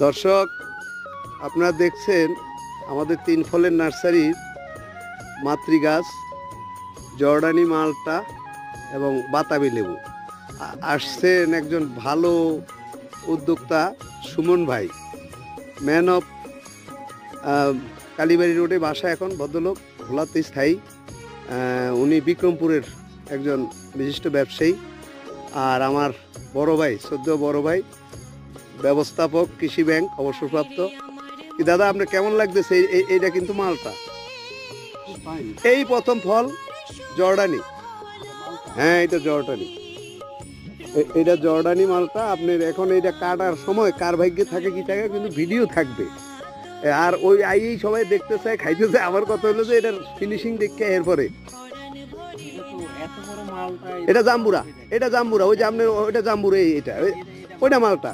দর্শক, আপনারা দেখছেন আমাদের তিন ফলের নার্সারির মাতৃগাছ জর্ডানি মালটা এবং বাতাবি লেবু। আসছেন একজন ভালো উদ্যোক্তা সুমন ভাই, ম্যান অফ কালীবাড়ি রোডে বাসা, এখন ভদ্রলোক, ভোলাতে স্থায়ী। উনি বিক্রমপুরের একজন বিশিষ্ট ব্যবসায়ী। আর আমার বড় ভাই, সদ্য বড় ভাই, ব্যবস্থাপক, কৃষি ব্যাংক অবসরপ্রাপ্ত। কি দাদা, আপনার কেমন লাগতেছে? এইটা কিন্তু মালটা, এই প্রথম ফল জর্ডানি। হ্যাঁ, এটা জর্ডানি, এটা জর্ডানি মালটা। আপনার এখন এইটা কাটার সময় কার ভাগ্যে থাকে কি থাকে, কিন্তু ভিডিও থাকবে। আর ওই এই সবাই দেখতে চায়, খাইতে চায়। আমার কথা হলো যে এটার ফিনিশিং দেখে এরপরে এটা জাম্বুরা, এটা জাম্বুরা, ওই যে আপনার ওইটা জাম্বুরা, এটা ওইটা মালটা।